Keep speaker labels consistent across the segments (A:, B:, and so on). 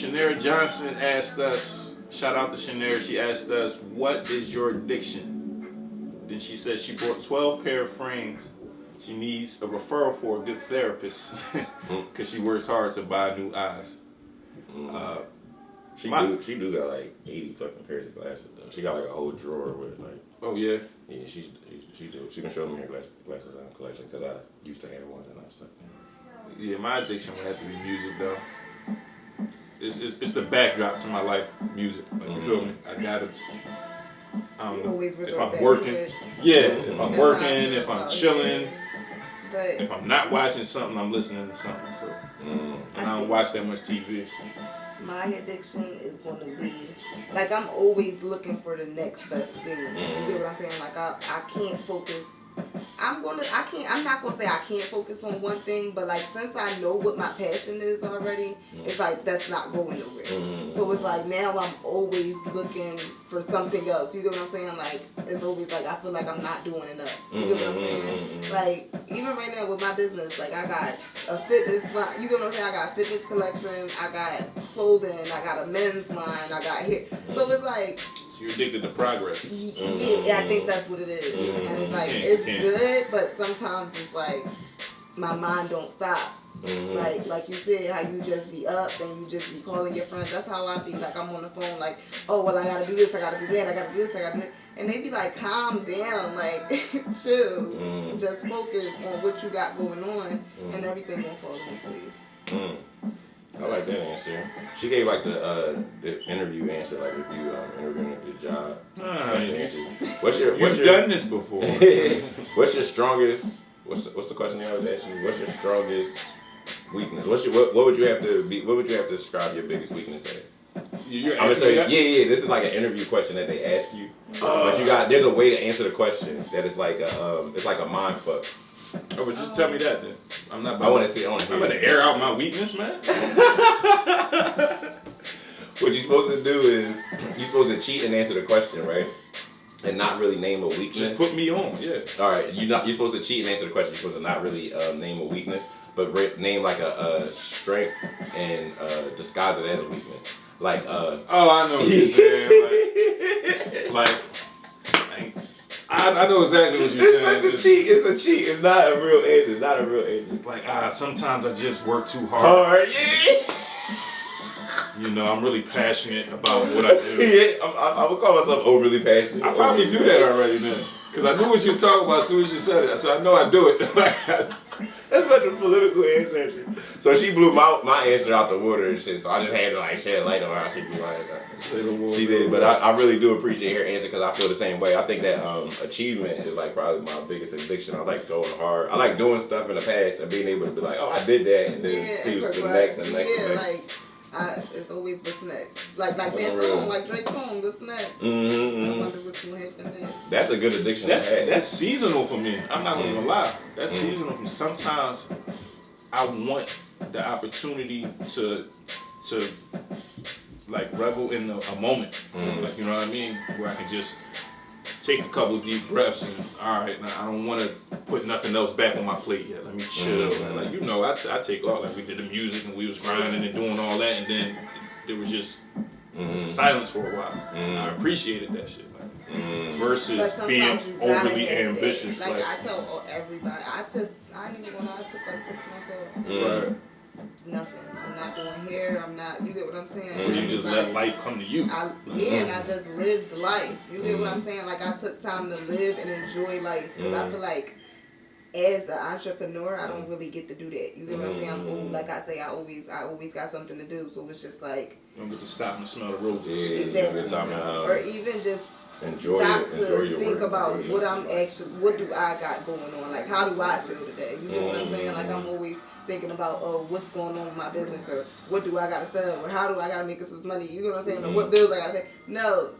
A: Shanera Johnson asked us, shout out to Shanera, she asked us, what is your addiction? Then she said she bought 12 pair of frames. She needs a referral for a good therapist because she works hard to buy new eyes.
B: She do got like 80 fucking pairs of glasses though. She got like a whole drawer with like.
A: Oh yeah.
B: Yeah, she do. She been showing me her glasses collection because I used to have one and I sucked in.
A: Yeah, my addiction would have to be music though. It's the backdrop to my life, music. Like you feel me? I gotta. I don't know. If I'm working, if I'm working, if I'm chilling, if I'm not watching something, I'm listening to something. So, and I don't watch that much TV.
C: My addiction is going to be, like, I'm always looking for the next best thing. You get what I'm saying? Like, I can't focus. I'm not going to say I can't focus on one thing, but, like, since I know what my passion is already, it's like, that's not going nowhere. So it's like, now I'm always looking for something else. You get what I'm saying? Like, it's always like, I feel like I'm not doing enough. You get what I'm saying? Like, even right now with my business, like, I got a fitness line. You get what I'm saying? I got a fitness collection. I got clothing. I got a men's line. I got hair. So it's like,
A: you're addicted to progress.
C: Yeah, I think that's what it is. And it's like, it's good, but sometimes it's like, my mind don't stop. Like you said, how you just be up and you just be calling your friends. That's how I be. Like, I'm on the phone like, oh, well, I gotta do this, I gotta do that, I gotta do this, I gotta do that. And they be like, calm down, like, chill. Just focus on what you got going on and everything gonna fall into place.
B: I like that answer. She gave like the interview answer, like if you interviewing for the job. What's your
A: done this before?
B: What's your strongest? What's the question I always ask you? What's your strongest weakness? What would you have to be? What would you have to describe your biggest weakness as?
A: You're
B: I'm gonna say yeah. This is like an interview question that they ask you, but there's a way to answer the question that is like it's like a mind fuck.
A: Oh, but just tell me that then. I'm not.
B: I want to see. I'm
A: about to air out my weakness, man.
B: What you're supposed to do is you're supposed to cheat and answer the question, right? And not really name a weakness.
A: Just put me on, yeah.
B: All right, you're supposed to cheat and answer the question. You're supposed to not really name a weakness, but name like a strength and disguise it as a weakness. Like oh,
A: I know what you're saying. Like I know exactly what you're saying.
B: It's a cheat. It's not a real answer.
A: It's like, sometimes I just work too hard.
B: Yeah.
A: You know, I'm really passionate about what I do.
B: Yeah, I would call myself overly passionate.
A: I probably do that already, man. Because I knew what you were talking about as soon as you said it. So I know I do it.
B: That's such a political answer. So she blew my answer out the water and shit. So I just had to like shed light on how she blew mine. She did, but I really do appreciate her answer because I feel the same way. I think that achievement is like probably my biggest addiction. I like going hard. I like doing stuff in the past and being able to be like, oh, I did that, and then see what's the next and next and next.
C: It's always what's next. Like that song, like Drake's song, what's next? I wonder what's gonna happen next.
B: That's a good addiction.
A: That's seasonal for me. I'm not gonna lie. That's seasonal for me. Sometimes I want the opportunity to like revel in a moment. Like, you know what I mean? Where I can just take a couple of deep breaths and all right, now I don't want to put nothing else back on my plate yet. Let me chill. And like, you know, I take off. Like we did the music and we was grinding and doing all that, and then there was just silence for a while. I appreciated that shit. Like, versus being overly ambitious.
C: Like I tell everybody, I didn't even know I took like 6 months off.
A: Right.
C: Nothing. I'm not doing hair. I'm not. You get what I'm saying?
A: Or you just let life come to you.
C: And I just lived life. You get what I'm saying? Like I took time to live and enjoy life because I feel like as an entrepreneur, I don't really get to do that. You get what I'm saying? I'm old. Like I say, I always got something to do. So it's just like
A: you don't get to stop and smell the roses.
B: Yeah,
C: exactly. Or even just stop to think about what do I got going on? Like how do I feel today? You get what I'm saying? Like I'm always thinking about what's going on with my business or what do I gotta sell or how do I gotta make us this money? You know what I'm saying? Or what bills I gotta pay? No,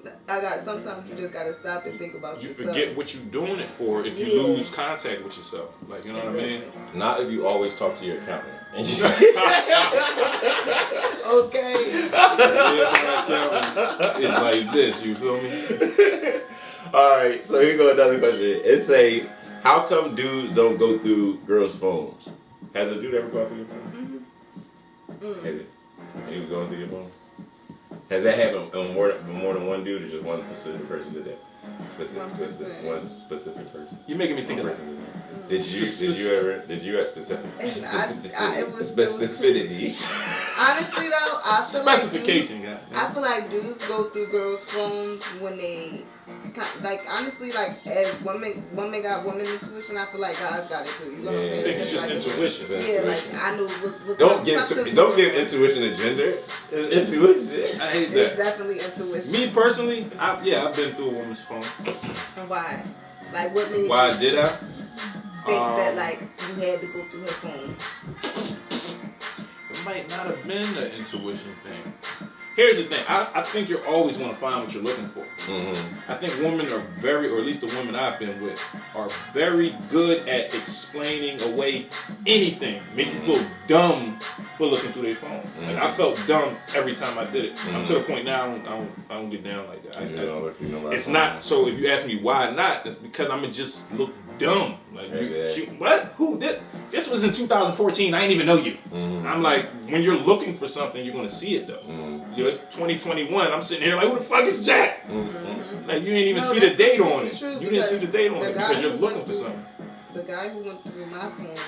C: sometimes you just gotta stop and think about yourself.
A: You forget what you're doing it for if you lose contact with yourself. Like, you know what I mean?
B: Not if you always talk to your accountant.
C: Okay.
A: It's like this, you feel me?
B: Alright, so here go another question. It say, how come dudes don't go through girls' phones? Has a dude ever gone through your phone? He was going through your phone. Has that happened on more than one dude, or just one specific person did that? One specific person.
A: You're making me think of that.
B: Did you have specific?
C: It was
B: Specificity.
C: Honestly though, I feel
A: Specification,
C: like
A: yeah.
C: I feel like dudes go through girls' phones when they like honestly like as women got women intuition. I feel like guys got it too. You know what I'm saying?
A: I think it's just
C: like,
A: intuition.
C: Yeah, like I know what's
B: don't give intuition a gender. It's intuition.
A: I hate that.
C: It's definitely intuition.
A: Me personally, I've been through a woman's phone.
C: And why? Like what made
A: Why
C: you
A: did I?
C: think that like you had to go through her phone?
A: It might not have been an intuition thing. Here's the thing. I think you're always going to find what you're looking for. I think women are very, or at least the women I've been with, are very good at explaining away anything. Make you feel dumb for looking through their phone. Like I felt dumb every time I did it. I'm to the point now I don't get down like that. It's not. So if you ask me why not, it's because I'ma just look dumb. Like what? Who did? This was in 2014. I didn't even know you. I'm like, when you're looking for something, you're gonna see it though. It's 2021. I'm sitting here like, who the fuck is Jack? Like you didn't even see the date on it. You didn't see the date on it because you're looking for something.
C: The guy who went through my phone,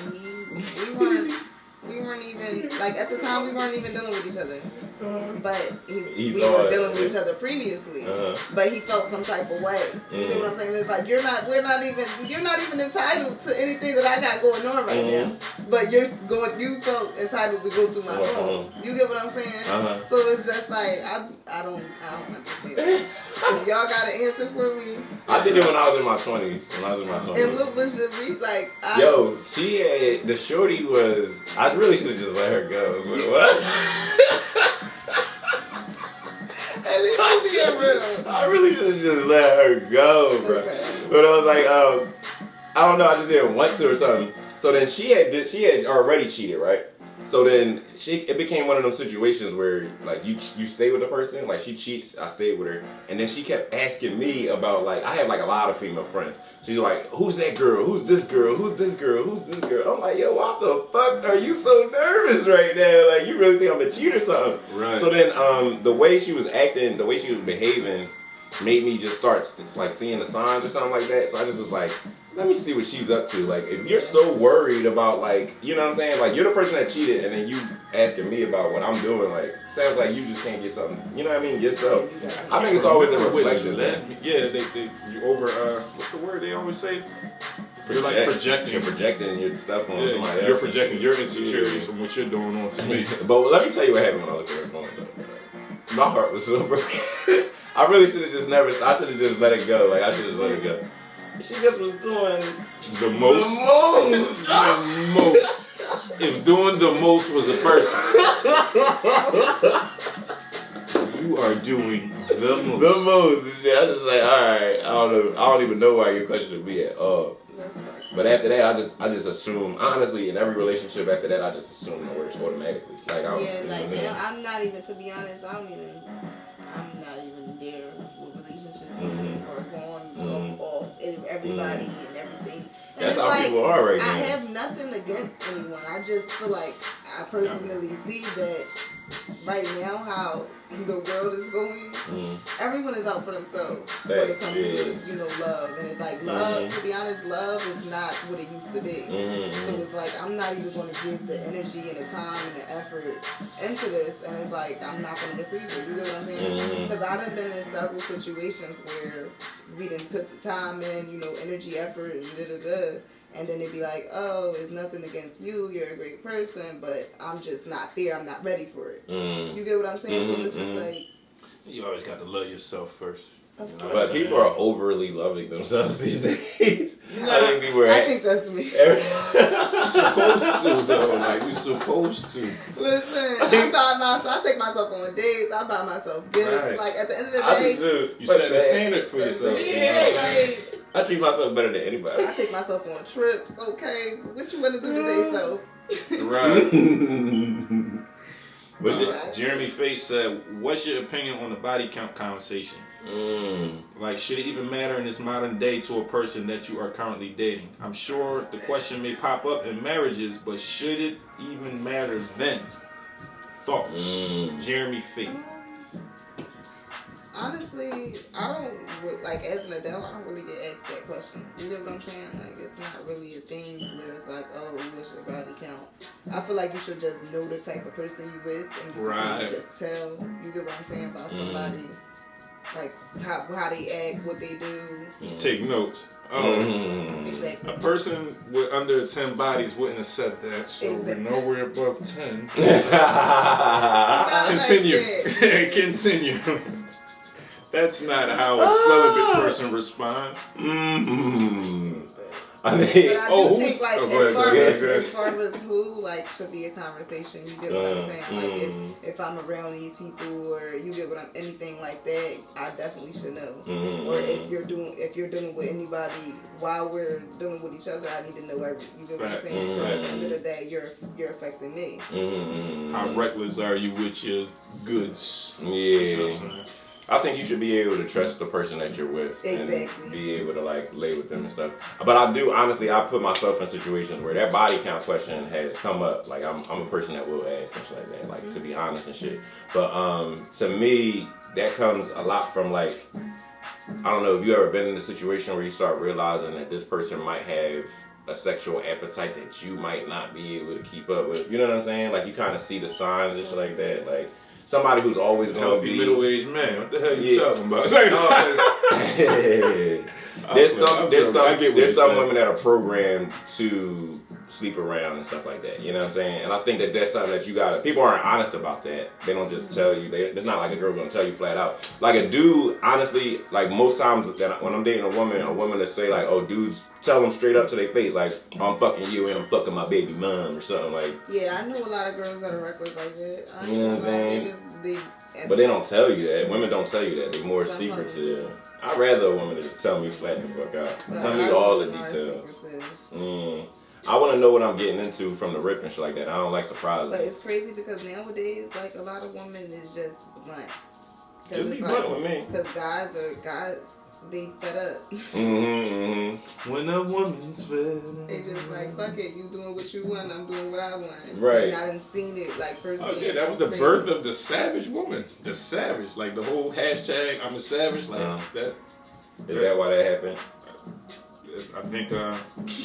C: we weren't even like at the time we weren't even dealing with each other. But we were dealing with each other previously. But he felt some type of way. You know what I'm saying? It's like you're not even entitled to anything that I got going on right now. But you felt entitled to go through my phone. You get what I'm saying? So it's just like I don't understand. If y'all got an answer for me.
B: I did it when I was in my 20s.
C: And what was your beat like?
B: She had the shorty was. I really should have just let her go. Is what it was. I really should have just let her go, bro. Okay. But I was like, I don't know. I just didn't want to or something. So then she had already cheated, right? So then it became one of those situations where like you stay with the person, like she cheats, I stayed with her, and then she kept asking me about like I have like a lot of female friends. She's like, who's that girl? Who's this girl? Who's this girl? Who's this girl? I'm like, yo, what the fuck are you so nervous right now? Like you really think I'm a cheat or something? Right. So then the way she was acting, the way she was behaving, made me just start like seeing the signs or something like that. So I just was like, let me see what she's up to. Like, if you're so worried about, like, you know what I'm saying? Like, you're the person that cheated, and then you asking me about what I'm doing. Like, sounds like you just can't get something. You know what I mean? Yourself. I think it's always a reflection.
A: Yeah, you over. What's the word they always say? You're like projecting.
B: You're projecting your stuff on somebody else.
A: You're projecting your insecurities from what you're doing on to me.
B: But let me tell you what happened when I looked at her phone. Though. My heart was so broken. I really should have just I should have just let it go. Like, I should have let it go. She just was doing
A: the most. The most. If doing the most was a person, you are doing the most.
B: The most. I just like, all right. I don't even know why you're questioning me at all. But after that, I just assume. Honestly, in every relationship after that, I just assume the worst automatically. Like
C: I'm not even, to be honest. I'm not even there with relationships or going off everybody and everything. And
B: that's how people are right now.
C: I have nothing against anyone. I just feel like I personally see that right now how the world is going, everyone is out for themselves when it comes to, love. And it's like love, to be honest, love is not what it used to be. So it's like I'm not even going to give the energy and the time and the effort into this, and it's like I'm not going to receive it. You get what I'm saying? Because I done been in several situations where we didn't put the time in, energy, effort, and da-da-da. And then it'd be like, oh, it's nothing against you. You're a great person, but I'm just not there. I'm not ready for it. You get what I'm saying? So it's just like...
A: You always got to love yourself first.
B: But people are overly loving themselves these days.
C: I think that's me.
A: You're supposed to, though. Like, you're supposed to.
C: Listen, I take myself on dates. I buy myself gifts. Right. Like, at the end of the day...
A: You set the standard for yourself.
C: Yeah,
B: I treat myself better than anybody.
C: I take myself on trips. Okay, what you want to do today, so?
A: Right. Jeremy Faith said, what's your opinion on the body count conversation? Like, should it even matter in this modern day to a person that you are currently dating? I'm sure the question may pop up in marriages, but should it even matter then? Thoughts, Jeremy Fate.
C: Honestly, I don't like as an adult. I don't really get asked that question. You get what I'm saying? Like it's not really a thing where it's like, oh, what's your body count? I feel like you should just know the type of person you with, and you can just tell. You get what I'm saying about somebody, like how they act, what they do.
A: Take notes.
C: Exactly.
A: A person with under 10 bodies wouldn't have said that, so we're nowhere above 10. Continue. Continue. That's not how a celibate person responds.
C: I mean, but I do think like as far as who like should be a conversation. You get what I'm saying? Like if I'm around these people or you get what I'm anything like that, I definitely should know. Or if you're dealing with anybody while we're dealing with each other, I need to know everything. You get what I'm saying? Because at the end of the day, you're affecting me.
A: How reckless are you with your goods?
B: Yeah. I think you should be able to trust the person that you're with and be able to like lay with them and stuff. But I do honestly, I put myself in situations where that body count question has come up. Like I'm a person that will ask and shit like that, like to be honest and shit. But to me, that comes a lot from like, I don't know if you ever been in a situation where you start realizing that this person might have a sexual appetite that you might not be able to keep up with. You know what I'm saying? Like you kind of see the signs and shit like that. Like somebody who's always going to be
A: middle-aged man. What the hell are you talking about? There's some women that are programmed to sleep around and stuff like that. You know what I'm saying? And I think that that's something that you gotta. People aren't honest about that. They don't just tell you. It's not like a girl's gonna tell you flat out. Like a dude, honestly, like most times that when I'm dating a woman that say like, oh, dudes tell them straight up to their face like, I'm fucking you and I'm fucking my baby mom or something like.
C: Yeah, I know a lot of girls that are reckless like that.
B: You know what I'm saying? But they don't tell you that. Women don't tell you that. They're more secretive. I'd rather a woman just tell me flat the fuck out. Tell me all the details. I want to know what I'm getting into from the rip and shit like that. I don't like surprises.
C: But it's crazy because nowadays, like a lot of women is just blunt.
B: Just be blunt with me.
C: Because guys, they fed up.
A: When a woman's fed up.
C: They just like, fuck it, you doing what you want, I'm doing what I want.
B: Right.
C: And I done seen it like firsthand.
A: Oh yeah, that was the birth of the savage woman. The savage, like the whole hashtag I'm a savage, like that.
B: Is that why that happened?
A: I think,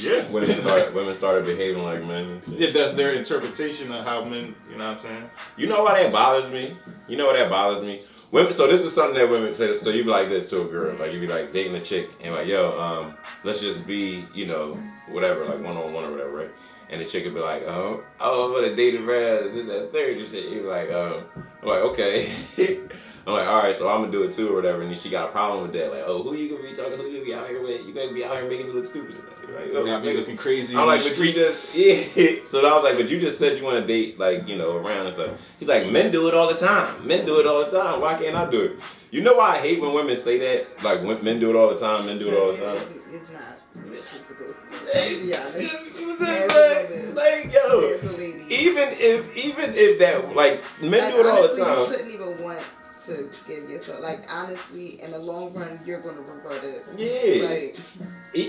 A: yeah.
B: Women started behaving like men.
A: Yeah, that's their interpretation of how men, you know what I'm saying?
B: You know why that bothers me? You know why that bothers me? Women, so this is something that women say, so you be like this to a girl, like you be like dating a chick and like, yo, let's just be, you know, whatever, like one-on-one or whatever, right? And the chick would be like, oh, I'm gonna date a man, this, that, third and shit. You be like, I'm like, okay. I'm like, all right, so I'm gonna do it too or whatever. And then she got a problem with that. Like, oh, who you gonna be talking? Who you gonna be out here with? You gonna be out here making me look stupid? Like,
A: oh, got me looking crazy.
B: I'm like,
A: but
B: you just, yeah. So I was like, but you just said you want to date, like, you know, around and stuff. He's like, men do it all the time. Men do it all the time. Why can't I do it? You know why I hate when women say that? Like, when men do it all the time. Men do it all the time.
C: It's not. It's supposed to be. Yeah,
B: like, yo, even if that, like, men do it all the time.
C: You shouldn't even want to give yourself, like, honestly, in the long run, you're going to regret it.
B: Yeah.
C: Like,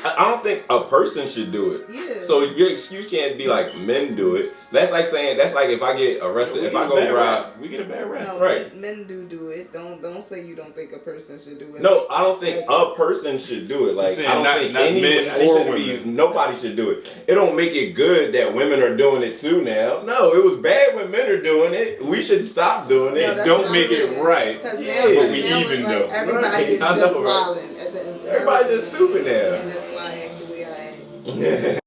B: I don't think a person should do it.
C: Yeah.
B: So your excuse can't be like, men do it. That's like saying, that's like if I get arrested, if I go rob.
A: We get a bad rap.
C: No,
B: right.
C: Men do it. Don't say you don't think a person should do it.
B: No, I don't think a person should do it. Like, I don't think any men or women. Nobody should do it. It don't make it good that women are doing it too now. No, it was bad when men are doing it. We should stop doing it.
A: Don't make it right.
C: But
A: we even
C: like
A: though.
C: Everybody is just wilding at the end.
B: Everybody's just stupid now.
C: And that's why I act the way I act.